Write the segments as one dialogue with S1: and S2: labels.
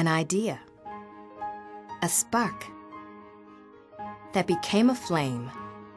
S1: an idea, a spark that became a flame,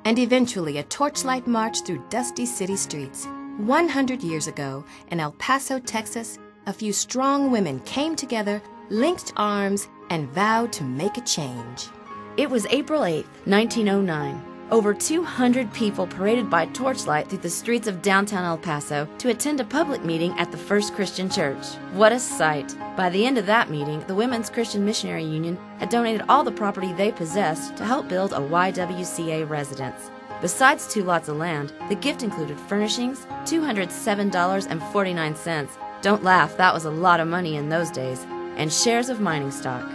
S1: and eventually a torchlight march through dusty city streets. 100 years ago, in El Paso, Texas, a few strong women came together, linked arms, and vowed to make a change.
S2: It was April 8, 1909. Over 200 people paraded by torchlight through the streets of downtown El Paso to attend a public meeting at the First Christian Church. What a sight! By the end of that meeting, the Women's Christian Missionary Union had donated all the property they possessed to help build a YWCA residence. Besides 2 lots of land, the gift included furnishings, $207.49. Don't laugh, that was a lot of money in those days, and shares of mining stock.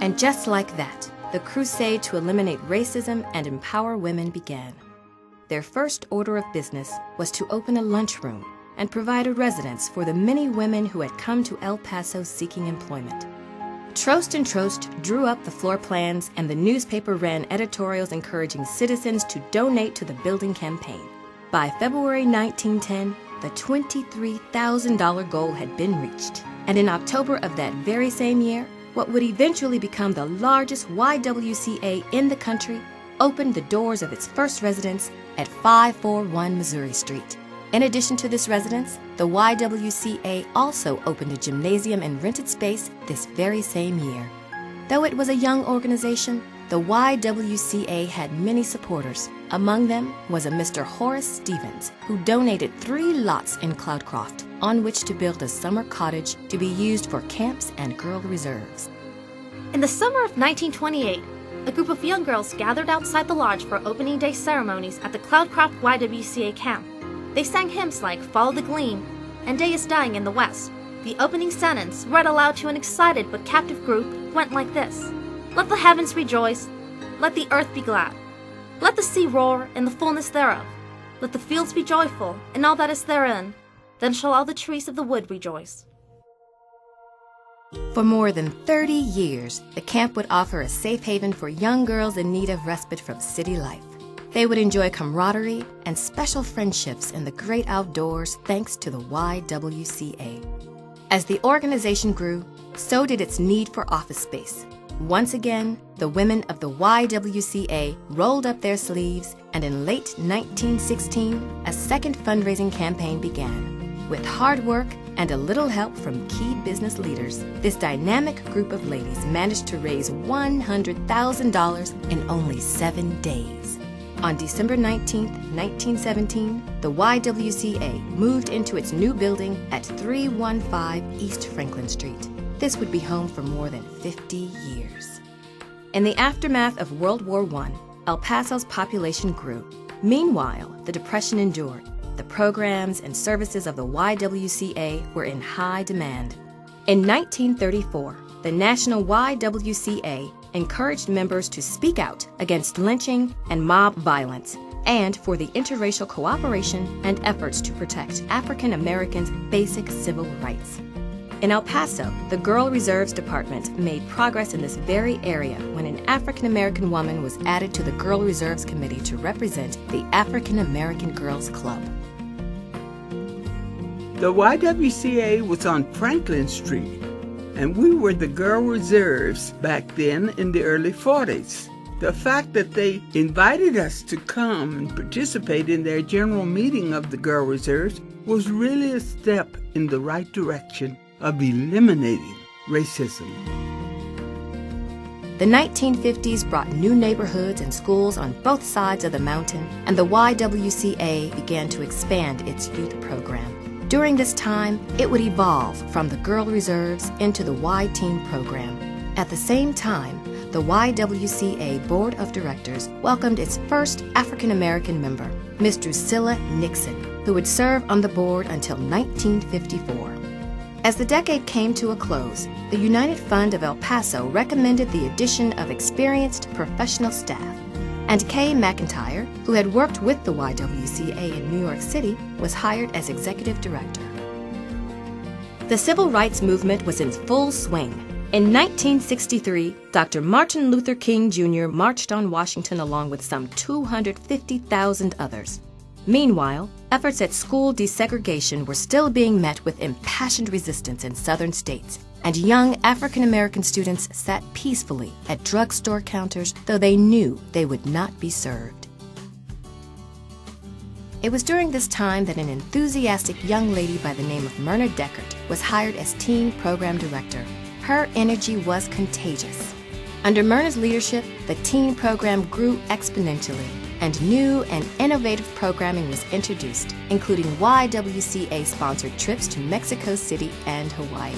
S1: And just like that, the crusade to eliminate racism and empower women began. Their first order of business was to open a lunchroom and provide a residence for the many women who had come to El Paso seeking employment. Trost and Trost drew up the floor plans, and the newspaper ran editorials encouraging citizens to donate to the building campaign. By February 1910, the $23,000 goal had been reached, and in October of that very same year, what would eventually become the largest YWCA in the country opened the doors of its first residence at 541 Missouri Street. In addition to this residence, the YWCA also opened a gymnasium and rented space this very same year. Though it was a young organization, the YWCA had many supporters. Among them was a Mr. Horace Stevens, who donated 3 lots in Cloudcroft, on which to build a summer cottage to be used for camps and girl reserves.
S3: In the summer of 1928, a group of young girls gathered outside the lodge for opening day ceremonies at the Cloudcroft YWCA camp. They sang hymns like Follow the Gleam and Day is Dying in the West. The opening sentence, read aloud to an excited but captive group, went like this: Let the heavens rejoice, let the earth be glad. Let the sea roar in the fullness thereof. Let the fields be joyful and all that is therein. Then shall all the trees of the wood rejoice.
S1: For more than 30 years, the camp would offer a safe haven for young girls in need of respite from city life. They would enjoy camaraderie and special friendships in the great outdoors thanks to the YWCA. As the organization grew, so did its need for office space. Once again, the women of the YWCA rolled up their sleeves, and in late 1916, a second fundraising campaign began. With hard work and a little help from key business leaders, this dynamic group of ladies managed to raise $100,000 in only 7 days. On December 19, 1917, the YWCA moved into its new building at 315 East Franklin Street. This would be home for more than 50 years. In the aftermath of World War I, El Paso's population grew. Meanwhile, the Depression endured. The programs and services of the YWCA were in high demand. In 1934, the National YWCA encouraged members to speak out against lynching and mob violence, and for the interracial cooperation and efforts to protect African Americans' basic civil rights. In El Paso, the Girl Reserves Department made progress in this very area when an African American woman was added to the Girl Reserves Committee to represent the African American Girls Club.
S4: The YWCA was on Franklin Street, and we were the Girl Reserves back then in the early 40s. The fact that they invited us to come and participate in their general meeting of the Girl Reserves was really a step in the right direction of eliminating racism.
S1: The 1950s brought new neighborhoods and schools on both sides of the mountain, and the YWCA began to expand its youth program. During this time, it would evolve from the Girl Reserves into the Y-Teen program. At the same time, the YWCA Board of Directors welcomed its first African American member, Miss Drusilla Nixon, who would serve on the board until 1954. As the decade came to a close, the United Fund of El Paso recommended the addition of experienced professional staff, and Kay McIntyre, who had worked with the YWCA in New York City, was hired as executive director. The civil rights movement was in full swing. In 1963, Dr. Martin Luther King Jr. marched on Washington along with some 250,000 others. Meanwhile, efforts at school desegregation were still being met with impassioned resistance in southern states, and young African American students sat peacefully at drugstore counters, though they knew they would not be served. It was during this time that an enthusiastic young lady by the name of Myrna Deckert was hired as teen program director. Her energy was contagious. Under Myrna's leadership, the teen program grew exponentially, and new and innovative programming was introduced, including YWCA-sponsored trips to Mexico City and Hawaii.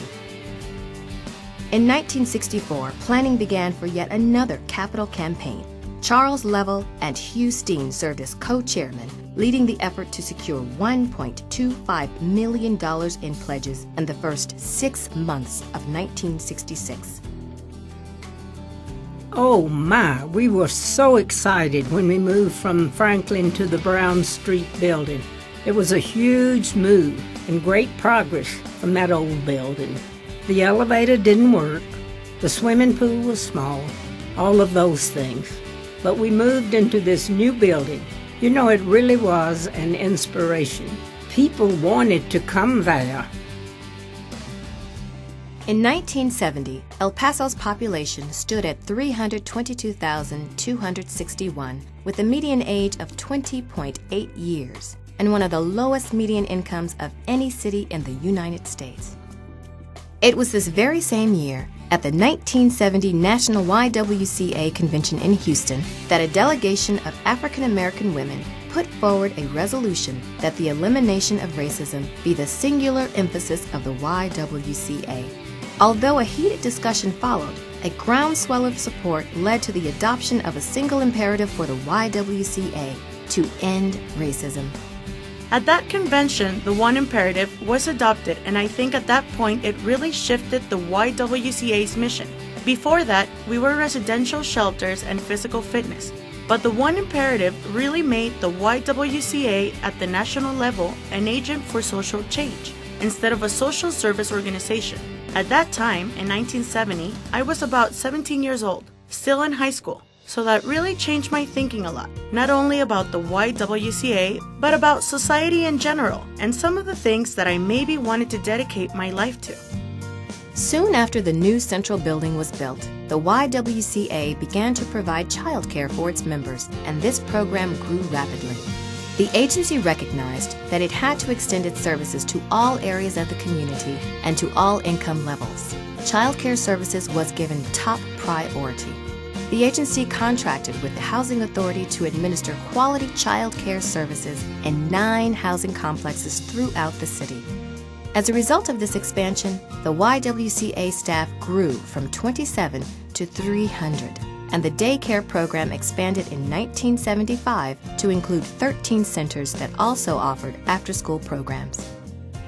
S1: In 1964, planning began for yet another capital campaign. Charles Level and Hugh Steen served as co-chairmen, leading the effort to secure $1.25 million in pledges in the first 6 months of 1966.
S5: Oh my, we were so excited when we moved from Franklin to the Brown Street building. It was a huge move and great progress from that old building. The elevator didn't work, the swimming pool was small, all of those things. But we moved into this new building. You know, it really was an inspiration. People wanted to come there.
S1: In 1970, El Paso's population stood at 322,261, with a median age of 20.8 years, and one of the lowest median incomes of any city in the United States. It was this very same year, at the 1970 National YWCA Convention in Houston, that a delegation of African American women put forward a resolution that the elimination of racism be the singular emphasis of the YWCA. Although a heated discussion followed, a groundswell of support led to the adoption of a single imperative for the YWCA to end racism.
S6: At that convention, the one imperative was adopted, and I think at that point it really shifted the YWCA's mission. Before that, we were residential shelters and physical fitness, but the one imperative really made the YWCA at the national level an agent for social change, instead of a social service organization. At that time, in 1970, I was about 17 years old, still in high school. So that really changed my thinking a lot, not only about the YWCA, but about society in general, and some of the things that I maybe wanted to dedicate my life to.
S1: Soon after the new central building was built, the YWCA began to provide childcare for its members, and this program grew rapidly. The agency recognized that it had to extend its services to all areas of the community and to all income levels. Childcare services was given top priority. The agency contracted with the Housing Authority to administer quality child care services in 9 housing complexes throughout the city. As a result of this expansion, the YWCA staff grew from 27 to 300, and the daycare program expanded in 1975 to include 13 centers that also offered after-school programs.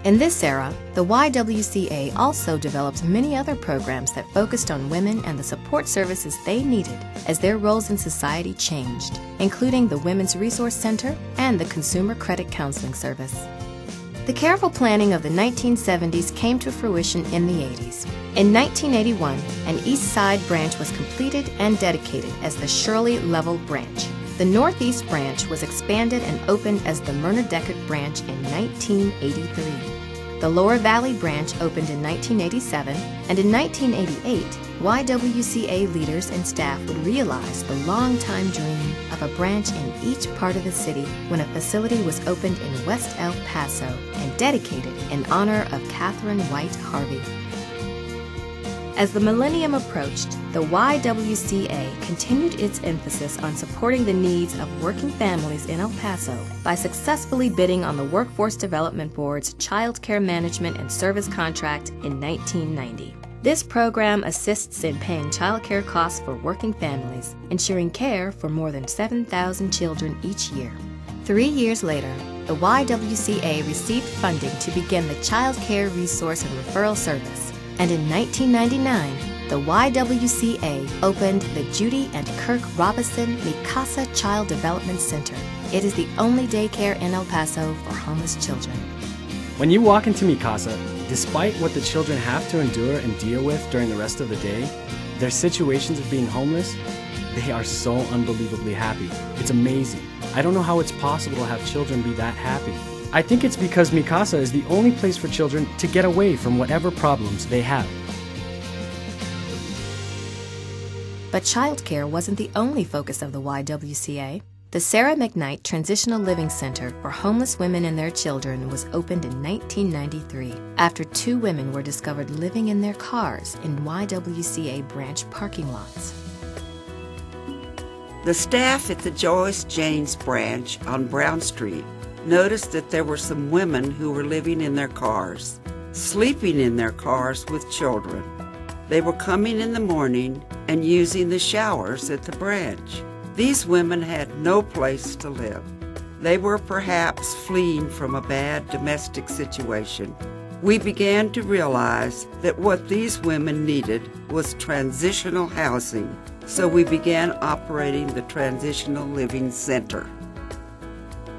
S1: In this era, the YWCA also developed many other programs that focused on women and the support services they needed as their roles in society changed, including the Women's Resource Center and the Consumer Credit Counseling Service. The careful planning of the 1970s came to fruition in the 80s. In 1981, an East Side branch was completed and dedicated as the Shirley Level Branch. The Northeast branch was expanded and opened as the Myrna Deckert branch in 1983. The Lower Valley branch opened in 1987, and in 1988, YWCA leaders and staff would realize the long-time dream of a branch in each part of the city when a facility was opened in West El Paso and dedicated in honor of Catherine White Harvey. As the millennium approached, the YWCA continued its emphasis on supporting the needs of working families in El Paso by successfully bidding on the Workforce Development Board's Child Care Management and Service Contract in 1990. This program assists in paying child care costs for working families, ensuring care for more than 7,000 children each year. 3 years later, the YWCA received funding to begin the Child Care Resource and Referral Service. And in 1999, the YWCA opened the Judy and Kirk Robinson Mikasa Child Development Center. It is the only daycare in El Paso for homeless children.
S7: When you walk into Mikasa, despite what the children have to endure and deal with during the rest of the day, their situations of being homeless, They are so unbelievably happy. It's amazing. I don't know how it's possible to have children be that happy. I think it's because Mi Casa is the only place for children to get away from whatever problems they have.
S1: But childcare wasn't the only focus of the YWCA. The Sarah McKnight Transitional Living Center for homeless women and their children was opened in 1993 after 2 women were discovered living in their cars in YWCA branch parking lots.
S8: The staff at the Joyce James branch on Brown Street noticed that there were some women who were living in their cars, sleeping in their cars with children. They were coming in the morning and using the showers at the branch. These women had no place to live. They were perhaps fleeing from a bad domestic situation. We began to realize that what these women needed was transitional housing, so we began operating the Transitional Living Center.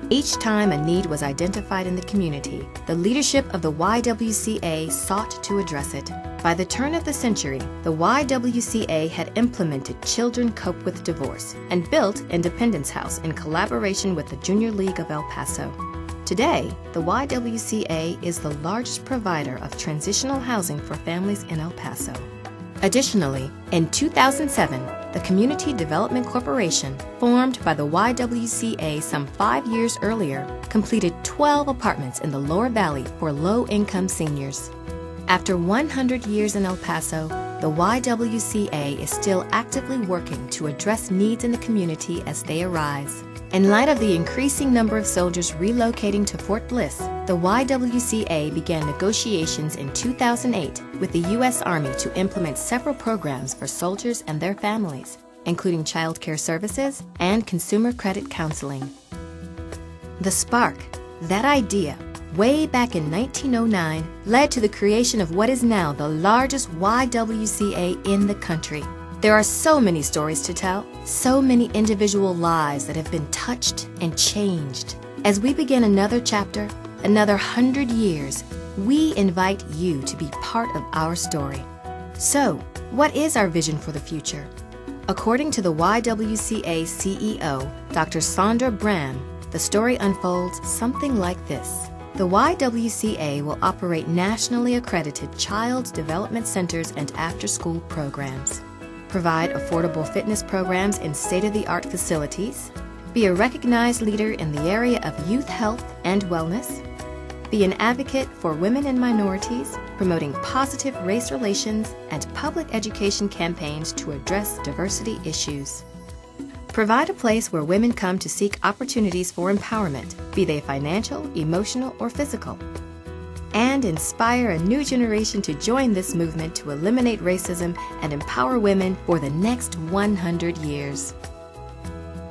S1: Each time a need was identified in the community, the leadership of the YWCA sought to address it. By the turn of the century, the YWCA had implemented Children Cope with Divorce and built Independence House in collaboration with the Junior League of El Paso. Today, the YWCA is the largest provider of transitional housing for families in El Paso. Additionally, in 2007, the Community Development Corporation, formed by the YWCA some 5 years earlier, completed 12 apartments in the Lower Valley for low-income seniors. After 100 years in El Paso, the YWCA is still actively working to address needs in the community as they arise. In light of the increasing number of soldiers relocating to Fort Bliss, the YWCA began negotiations in 2008 with the U.S. Army to implement several programs for soldiers and their families, including child care services and consumer credit counseling. The spark, that idea, way back in 1909, led to the creation of what is now the largest YWCA in the country. There are so many stories to tell, so many individual lives that have been touched and changed. As we begin another chapter, another 100 years, we invite you to be part of our story. So, what is our vision for the future? According to the YWCA CEO, Dr. Sandra Bram, the story unfolds something like this. The YWCA will operate nationally accredited child development centers and after-school programs, provide affordable fitness programs in state-of-the-art facilities, be a recognized leader in the area of youth health and wellness, be an advocate for women and minorities, promoting positive race relations and public education campaigns to address diversity issues. Provide a place where women come to seek opportunities for empowerment, be they financial, emotional, or physical. And inspire a new generation to join this movement to eliminate racism and empower women for the next 100 years.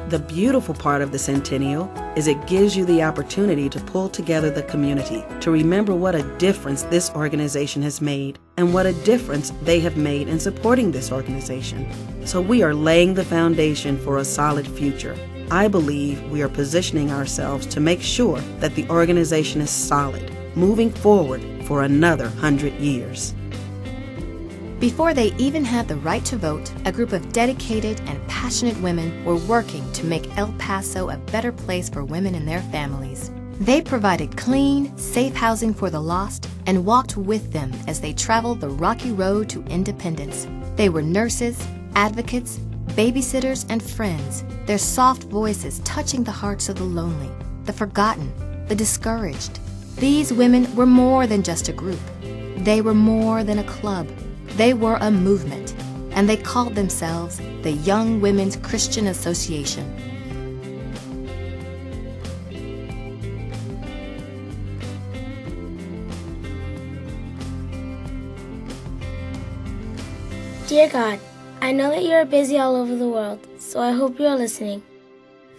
S9: The beautiful part of the centennial is it gives you the opportunity to pull together the community, to remember what a difference this organization has made and what a difference they have made in supporting this organization. So we are laying the foundation for a solid future. I believe we are positioning ourselves to make sure that the organization is solid, moving forward for another 100 years.
S1: Before they even had the right to vote, a group of dedicated and passionate women were working to make El Paso a better place for women and their families. They provided clean, safe housing for the lost and walked with them as they traveled the rocky road to independence. They were nurses, advocates, babysitters, and friends, their soft voices touching the hearts of the lonely, the forgotten, the discouraged. These women were more than just a group. They were more than a club. They were a movement, and they called themselves the Young Women's Christian Association.
S10: Dear God, I know that you are busy all over the world, so I hope you are listening.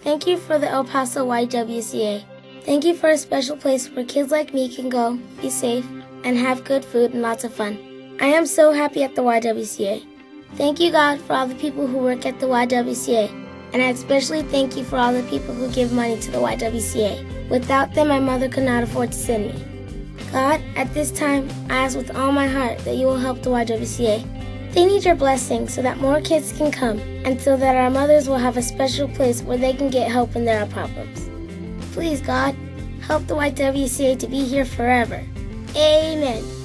S10: Thank you for the El Paso YWCA. Thank you for a special place where kids like me can go, be safe, and have good food and lots of fun. I am so happy at the YWCA. Thank you, God, for all the people who work at the YWCA, and I especially thank you for all the people who give money to the YWCA. Without them, my mother could not afford to send me. God, at this time, I ask with all my heart that you will help the YWCA. They need your blessing so that more kids can come and so that our mothers will have a special place where they can get help when there are problems. Please, God, help the YWCA to be here forever. Amen.